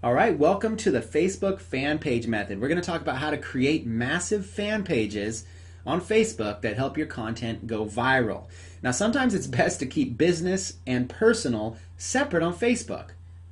All right, welcome to the Facebook fan page method. We're going to talk about how to create massive fan pages on Facebook that help your content go viral. Now, sometimes it's best to keep business and personal separate on Facebook.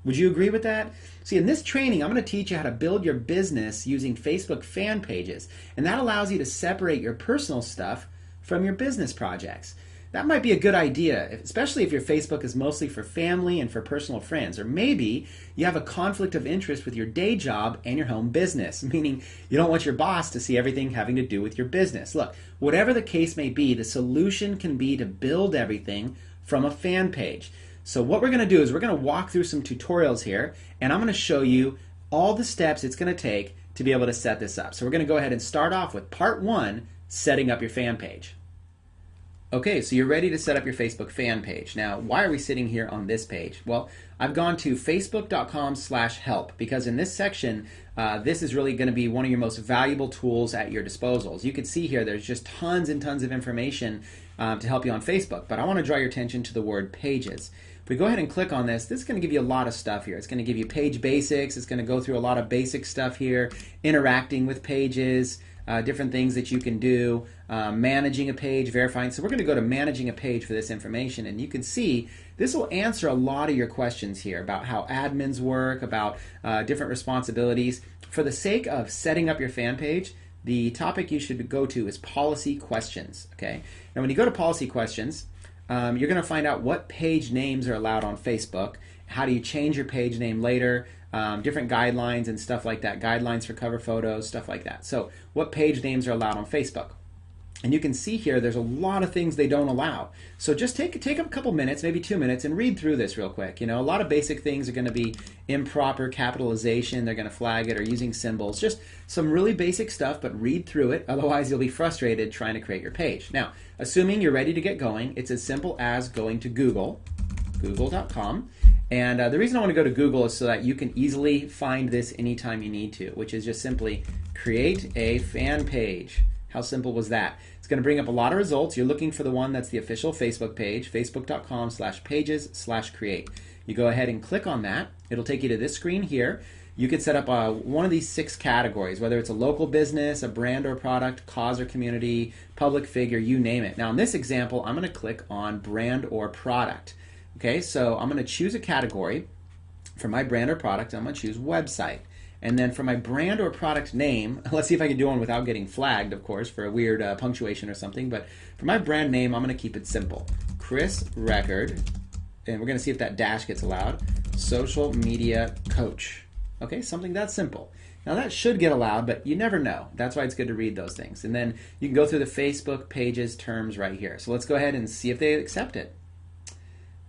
Would you agree with that? See, in this training, I'm going to teach you how to build your business using Facebook fan pages, and that allows you to separate your personal stuff from your business projects. That might be a good idea, especially if your Facebook is mostly for family and for personal friends. Or maybe you have a conflict of interest with your day job and your home business, meaning you don't want your boss to see everything having to do with your business. Look, whatever the case may be, the solution can be to build everything from a fan page. So what we're going to do is we're going to walk through some tutorials here, and I'm going to show you all the steps it's going to take to be able to set this up. So we're going to go ahead and start off with part one, setting up your fan page. Okay, so you're ready to set up your Facebook fan page. Now, why are we sitting here on this page? Well, I've gone to facebook.com/help because in this section, this is really going to be one of your most valuable tools at your disposal. As you can see here, there's just tons and tons of information to help you on Facebook, but I want to draw your attention to the word pages. If we go ahead and click on this, this is going to give you a lot of stuff here. It's going to give you page basics. It's going to go through a lot of basic stuff here, interacting with pages, different things that you can do, managing a page, verifying. So we're going to go to managing a page for this information, and you can see this will answer a lot of your questions here about how admins work, about different responsibilities. For the sake of setting up your fan page, the topic you should go to is policy questions. Okay. Now when you go to policy questions, you're going to find out what page names are allowed on Facebook. How do you change your page name later? Different guidelines and stuff like that. Guidelines for cover photos, stuff like that. So what page names are allowed on Facebook? And you can see here there's a lot of things they don't allow. So just take a couple minutes, maybe 2 minutes, and read through this real quick. You know, a lot of basic things are going to be improper capitalization. They're going to flag it, or using symbols. Just some really basic stuff, but read through it. Otherwise, you'll be frustrated trying to create your page. Now, assuming you're ready to get going, it's as simple as going to google.com. And the reason I want to go to Google is so that you can easily find this anytime you need to, which is just simply create a fan page. How simple was that? It's going to bring up a lot of results. You're looking for the one that's the official Facebook page, facebook.com/pages/create. You go ahead and click on that. It'll take you to this screen here. You could set up one of these 6 categories, whether it's a local business, a brand or product, cause or community, public figure, you name it. Now in this example, I'm going to click on brand or product. Okay, so I'm going to choose a category. For my brand or product, I'm going to choose website. And then for my brand or product name, let's see if I can do one without getting flagged, of course, for a weird punctuation or something. But for my brand name, I'm going to keep it simple. Chris Record, and we're going to see if that dash gets allowed, social media coach. Okay, something that simple. Now that should get allowed, but you never know. That's why it's good to read those things. And then you can go through the Facebook pages terms right here. So let's go ahead and see if they accept it.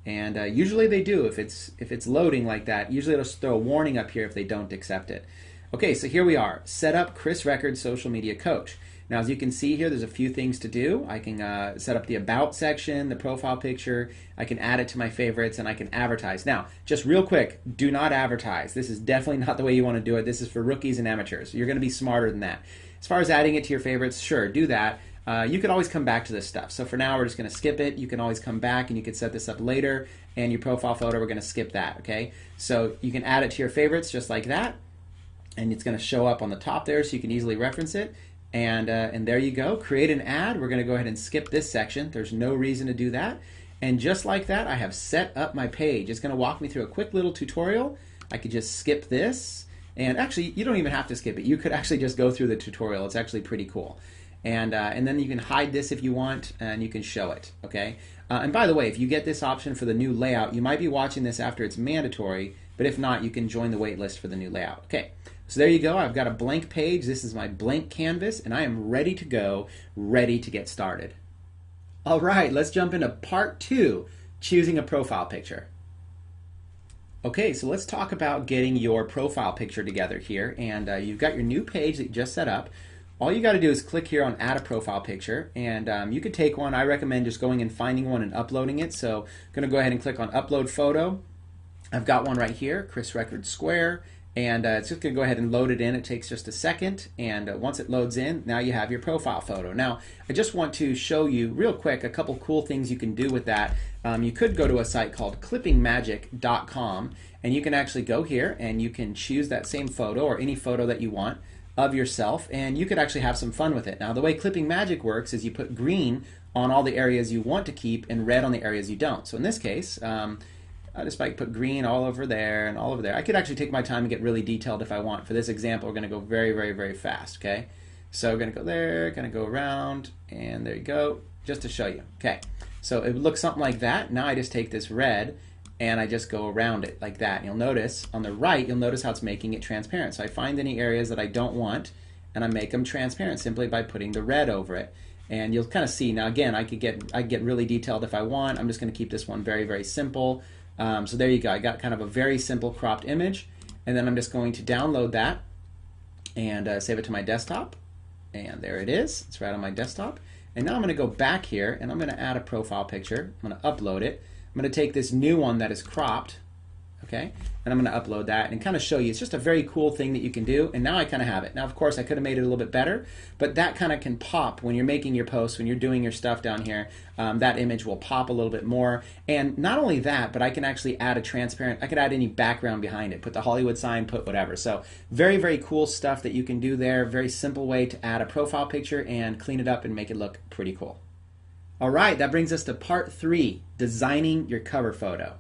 And usually they do. If it's loading like that, usually it'll throw a warning up here if they don't accept it. Okay, so here we are. Set up Chris Record Social Media Coach. Now, as you can see here, there's a few things to do. I can set up the About section, the profile picture. I can add it to my favorites, and I can advertise. Now, just real quick, do not advertise. This is definitely not the way you want to do it. This is for rookies and amateurs. You're going to be smarter than that. As far as adding it to your favorites, sure, do that. You could always come back to this stuff. So for now, we're just going to skip it. You can always come back and you can set this up later. And your profile photo, we're going to skip that, okay? So you can add it to your favorites just like that. And it's going to show up on the top there so you can easily reference it. And there you go. Create an ad. We're going to go ahead and skip this section. There's no reason to do that. And just like that, I have set up my page. It's going to walk me through a quick little tutorial. I could just skip this. And actually, you don't even have to skip it. You could actually just go through the tutorial. It's actually pretty cool. And then you can hide this if you want, and you can show it, okay? And by the way, if you get this option for the new layout, you might be watching this after it's mandatory, but if not, you can join the wait list for the new layout. Okay, so there you go. I've got a blank page. This is my blank canvas, and I am ready to go, ready to get started. All right, let's jump into part 2, choosing a profile picture. Okay, so let's talk about getting your profile picture together here, and you've got your new page that you just set up. All you got to do is click here on add a profile picture, and you could take one. I recommend just going and finding one and uploading it. So I'm going to go ahead and click on upload photo. I've got one right here, Chris Record Square, and it's just going to go ahead and load it in. It takes just a second, and once it loads in, now you have your profile photo. Now, I just want to show you real quick a couple cool things you can do with that. You could go to a site called clippingmagic.com, And you can actually go here and you can choose that same photo or any photo that you want of yourself, and you could actually have some fun with it. Now, the way Clipping Magic works is you put green on all the areas you want to keep and red on the areas you don't. So in this case, I just might put green all over there and all over there. I could actually take my time and get really detailed if I want. For this example, we're going to go very, very, very fast, okay? So we're going to go there, going to go around, and there you go, just to show you. Okay, so it would look something like that. Now I just take this red and I just go around it like that. And you'll notice on the right, you'll notice how it's making it transparent. So I find any areas that I don't want and I make them transparent simply by putting the red over it. And you'll kind of see, now again, I could get really detailed if I want. I'm just going to keep this one very, very simple. So there you go. I got kind of a very simple cropped image. And then I'm just going to download that and save it to my desktop. And there it is. It's right on my desktop. And now I'm going to go back here and I'm going to add a profile picture. I'm going to upload it. I'm going to take this new one that is cropped, okay, and I'm going to upload that and kind of show you. It's just a very cool thing that you can do, and now I kind of have it. Now, of course, I could have made it a little bit better, but that kind of can pop when you're making your posts, when you're doing your stuff down here. That image will pop a little bit more, and not only that, but I can actually add a transparent, I could add any background behind it, put the Hollywood sign, put whatever. So very, very cool stuff that you can do there. Very simple way to add a profile picture and clean it up and make it look pretty cool. All right, that brings us to part 3, designing your cover photo.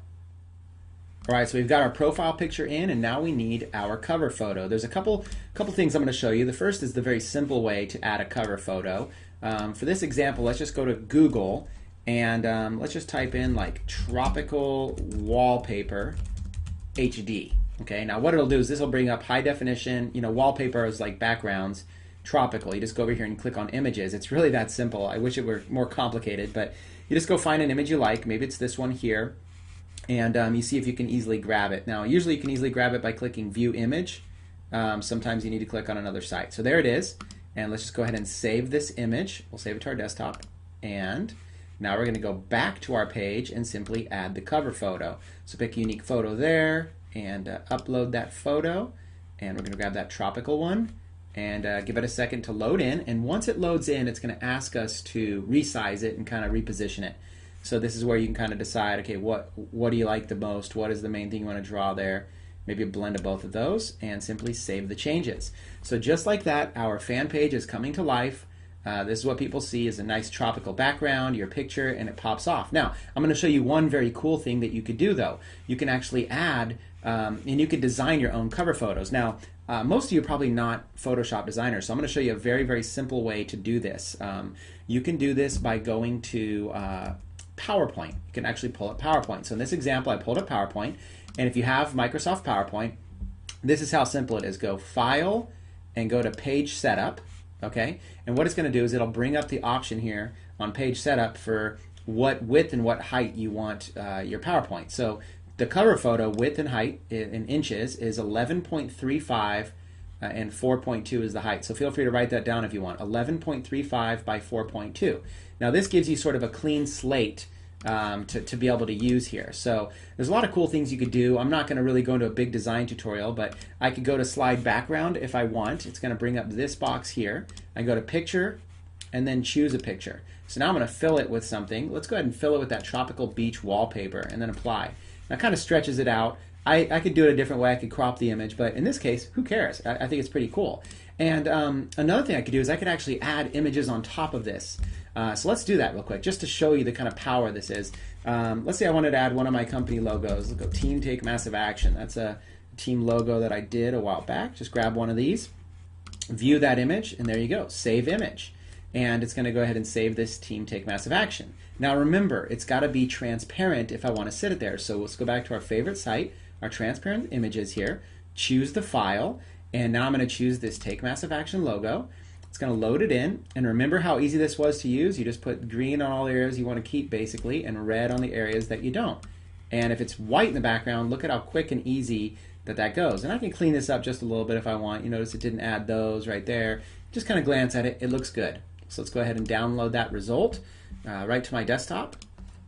All right, so we've got our profile picture in, and now we need our cover photo. There's a couple things I'm going to show you. The first is the very simple way to add a cover photo. For this example, let's just go to Google, and let's just type in like tropical wallpaper HD. Okay, now what it'll do is this will bring up high definition, wallpapers like backgrounds. Tropical. You just go over here and click on images. It's really that simple. I wish it were more complicated, but you just go find an image you like. Maybe it's this one here, and you see if you can easily grab it. Now, usually you can easily grab it by clicking View Image. Sometimes you need to click on another site. So there it is, and let's just go ahead and save this image. We'll save it to our desktop, and now we're going to go back to our page and simply add the cover photo. So pick a unique photo there, and upload that photo, and we're going to grab that tropical one, and give it a second to load in. And once it loads in, it's going to ask us to resize it and kind of reposition it. So this is where you can kind of decide, okay, what do you like the most? What is the main thing you want to draw there? Maybe a blend of both of those, and simply save the changes. So just like that, our fan page is coming to life. This is what people see is a nice tropical background, your picture, and it pops off. Now, I'm going to show you one very cool thing that you could do, though. You can actually add, and you can design your own cover photos. Now, most of you are probably not Photoshop designers, so I'm going to show you a very, very simple way to do this. You can do this by going to PowerPoint. You can actually pull up PowerPoint. So in this example, I pulled up PowerPoint, and if you have Microsoft PowerPoint, this is how simple it is. Go File and go to Page Setup, okay? And what it's going to do is it'll bring up the option here on Page Setup for what width and what height you want your PowerPoint. So the cover photo width and height in inches is 11.35 and 4.2 is the height. So feel free to write that down if you want. 11.35 by 4.2. Now this gives you sort of a clean slate to be able to use here. So there's a lot of cool things you could do. I'm not going to really go into a big design tutorial, but I could go to slide background if I want. It's going to bring up this box here. I go to picture and then choose a picture. So now I'm going to fill it with something. Let's go ahead and fill it with that tropical beach wallpaper and then apply. Now it kind of stretches it out. I could do it a different way. I could crop the image, but in this case, who cares? I think it's pretty cool. And another thing I could do is I could actually add images on top of this. So let's do that real quick, just to show you the kind of power this is. Let's say I wanted to add one of my company logos. Let's go Team Take Massive Action. That's a team logo that I did a while back. Just grab one of these, view that image, and there you go, save image. And it's going to go ahead and save this Team Take Massive Action. Now remember, it's got to be transparent if I want to sit it there. So let's go back to our favorite site, our transparent images here, choose the file, and now I'm going to choose this Take Massive Action logo. It's going to load it in, and remember how easy this was to use? You just put green on all the areas you want to keep basically, and red on the areas that you don't. And if it's white in the background, look at how quick and easy that goes. And I can clean this up just a little bit if I want. You notice it didn't add those right there. Just kind of glance at it, it looks good. So let's go ahead and download that result right to my desktop,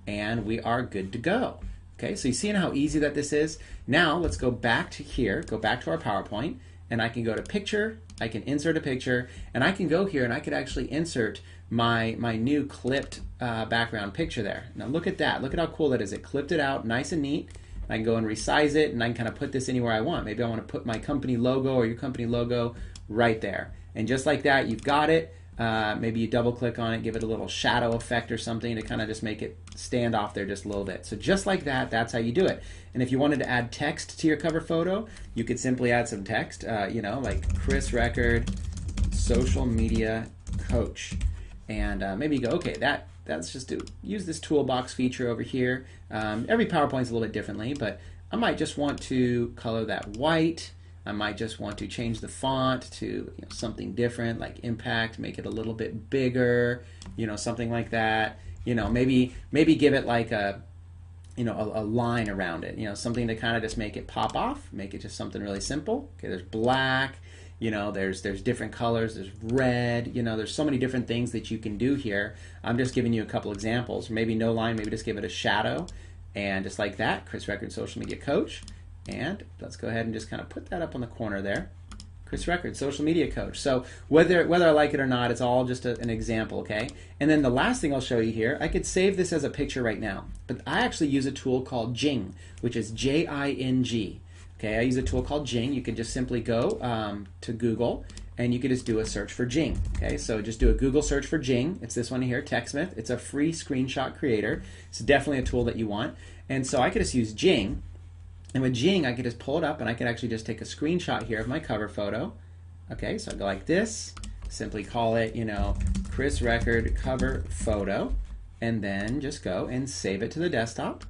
and we are good to go. Okay, so you see how easy that this is? Now let's go back to here, go back to our PowerPoint, and I can go to Picture, I can insert a picture, and I can go here and I could actually insert my new clipped background picture there. Now look at that, look at how cool that is. It clipped it out nice and neat. I can go and resize it, and I can kind of put this anywhere I want. Maybe I want to put my company logo or your company logo right there. And just like that, you've got it. Maybe you double click on it, give it a little shadow effect or something to kind of just make it stand off there just a little bit. So just like that, that's how you do it. And if you wanted to add text to your cover photo, you could simply add some text, like Chris Record, social media coach. And maybe you go, okay, that's just to use this toolbox feature over here. Every PowerPoint's a little bit differently, but I might just want to color that white. I might just want to change the font to something different, like Impact, make it a little bit bigger, something like that. Maybe give it like a line around it, something to kind of just make it pop off, make it just something really simple. Okay, there's black, there's different colors, there's red, there's so many different things that you can do here. I'm just giving you a couple examples. Maybe no line, maybe just give it a shadow, and just like that, Chris Record Social Media Coach. And let's go ahead and just kind of put that up on the corner there. Chris Record, social media coach. So whether I like it or not, it's all just an example, okay? And then the last thing I'll show you here, I could save this as a picture right now, but I actually use a tool called Jing, which is Jing. Okay, I use a tool called Jing. You can just simply go to Google, and you can just do a search for Jing. Okay, so just do a Google search for Jing. It's this one here, TechSmith. It's a free screenshot creator. It's definitely a tool that you want. And so I could just use Jing. And with Jing, I could just pull it up, and I could actually just take a screenshot here of my cover photo. Okay, so I go like this, simply call it, Chris Record cover photo, and then just go and save it to the desktop.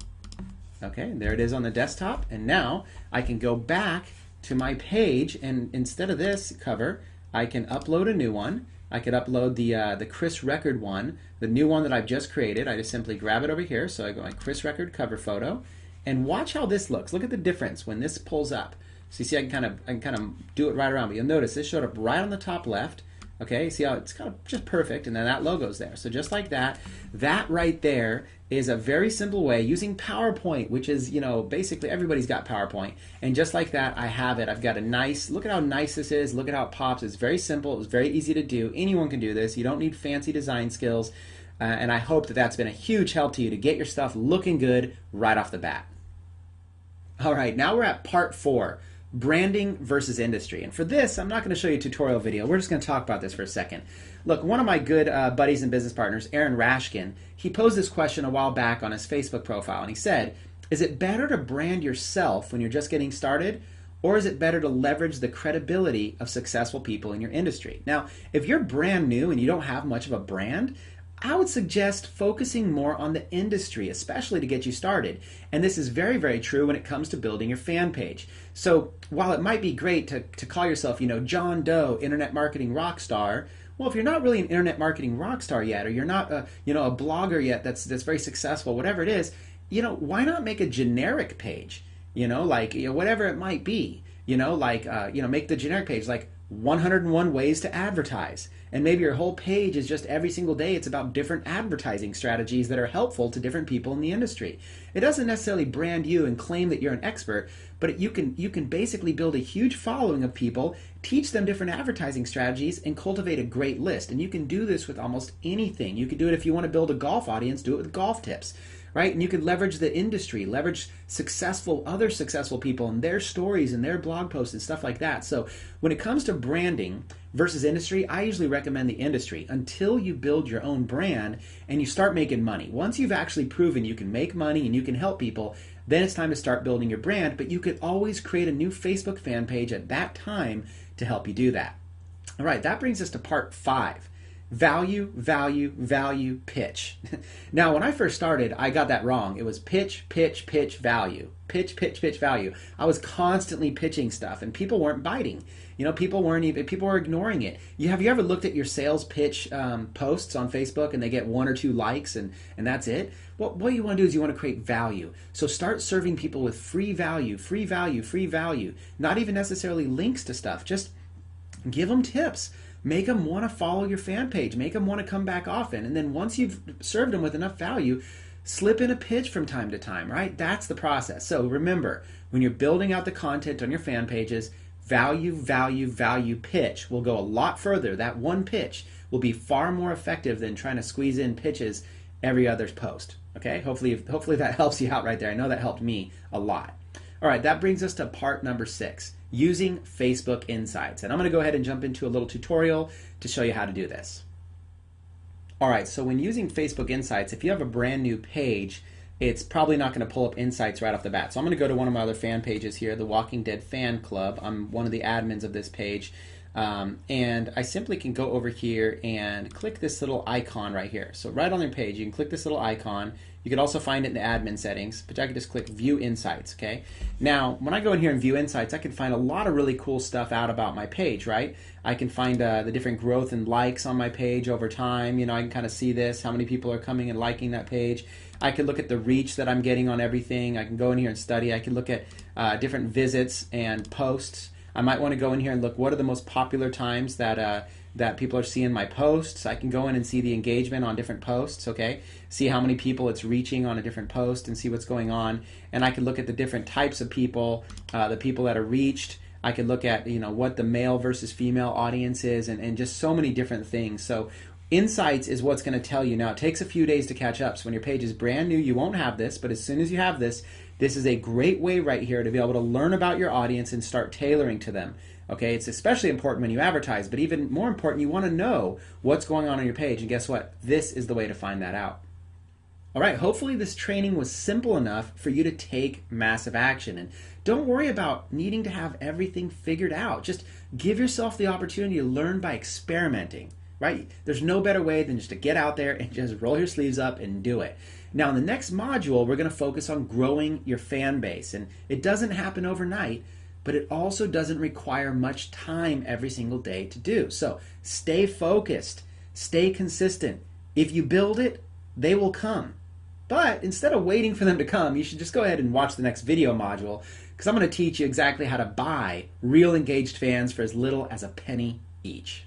Okay, there it is on the desktop, and now I can go back to my page, and instead of this cover, I can upload a new one. I could upload the Chris Record one, the new one that I've just created. I just simply grab it over here, so I go my Chris Record cover photo. And watch how this looks. Look at the difference when this pulls up. So you see I can kind of do it right around, but you'll notice this showed up right on the top left. Okay, see how it's kind of just perfect, and then that logo's there. So just like that, that right there is a very simple way using PowerPoint, which is, basically everybody's got PowerPoint. And just like that, I have it. I've got a nice, look at how nice this is. Look at how it pops. It's very simple. It's very easy to do. Anyone can do this. You don't need fancy design skills. And I hope that that's been a huge help to you to get your stuff looking good right off the bat. All right, now we're at part 4, branding versus industry. And for this, I'm not going to show you a tutorial video. We're just going to talk about this for a second. Look, one of my good buddies and business partners, Aaron Rashkin, he posed this question a while back on his Facebook profile, and he said, is it better to brand yourself when you're just getting started, or is it better to leverage the credibility of successful people in your industry? Now, if you're brand new and you don't have much of a brand, I would suggest focusing more on the industry, especially to get you started. And this is very, very true when it comes to building your fan page. So while it might be great to call yourself, John Doe, internet marketing rock star, well, if you're not really an internet marketing rock star yet, or you're not a blogger yet that's very successful, whatever it is, why not make a generic page? Whatever it might be, make the generic page like 101 ways to advertise. And maybe your whole page is just every single day it's about different advertising strategies that are helpful to different people in the industry. It doesn't necessarily brand you and claim that you're an expert, but you can basically build a huge following of people, teach them different advertising strategies, and cultivate a great list. And you can do this with almost anything. You can do it if you want to build a golf audience, do it with golf tips. Right? And you could leverage the industry, leverage other successful people and their stories and their blog posts and stuff like that. So when it comes to branding versus industry, I usually recommend the industry until you build your own brand and you start making money. Once you've actually proven you can make money and you can help people, then it's time to start building your brand. But you could always create a new Facebook fan page at that time to help you do that. All right, that brings us to part 5. Value, value, value, pitch. Now, when I first started, I got that wrong. It was pitch, pitch, pitch, value. Pitch, pitch, pitch, value. I was constantly pitching stuff, and people weren't biting. People were ignoring it. Have you ever looked at your sales pitch posts on Facebook, and they get 1 or 2 likes, and that's it? Well, what you want to do is you want to create value. So start serving people with free value, free value, free value. Not even necessarily links to stuff. Just give them tips. Make them want to follow your fan page. Make them want to come back often. And then once you've served them with enough value, slip in a pitch from time to time, right? That's the process. So remember, when you're building out the content on your fan pages, value, value, value, pitch will go a lot further. That one pitch will be far more effective than trying to squeeze in pitches every other post. Okay, hopefully that helps you out right there. I know that helped me a lot. All right, that brings us to part number 6, using Facebook Insights. And I'm going to go ahead and jump into a little tutorial to show you how to do this. All right, so when using Facebook Insights, if you have a brand new page, it's probably not going to pull up insights right off the bat. So I'm going to go to one of my other fan pages here, the Walking Dead Fan Club. I'm one of the admins of this page. And I simply can go over here and click this little icon right here. So right on your page, you can click this little icon. You can also find it in the admin settings, but I can just click View Insights, okay? Now, when I go in here and View Insights, I can find a lot of really cool stuff out about my page, right? I can find the different growth and likes on my page over time. You know, I can kind of see this, how many people are coming and liking that page. I can look at the reach that I'm getting on everything. I can go in here and study. I can look at different visits and posts. I might want to go in here and look what are the most popular times that that people are seeing my posts. I can go in and see the engagement on different posts, okay? See how many people it's reaching on a different post and see what's going on. And I can look at the different types of people, the people that are reached. I can look at, you know, what the male versus female audience is and just so many different things. So Insights is what's going to tell you. Now, it takes a few days to catch up. So when your page is brand new, you won't have this. But as soon as you have this, this is a great way right here to be able to learn about your audience and start tailoring to them. Okay, it's especially important when you advertise, but even more important, you want to know what's going on your page. And guess what? This is the way to find that out. All right, hopefully this training was simple enough for you to take massive action. And don't worry about needing to have everything figured out. Just give yourself the opportunity to learn by experimenting. Right? There's no better way than just to get out there and just roll your sleeves up and do it. Now, in the next module, we're going to focus on growing your fan base. And it doesn't happen overnight, but it also doesn't require much time every single day to do. So stay focused, stay consistent. If you build it, they will come. But instead of waiting for them to come, you should just go ahead and watch the next video module, because I'm going to teach you exactly how to buy real engaged fans for as little as a penny each.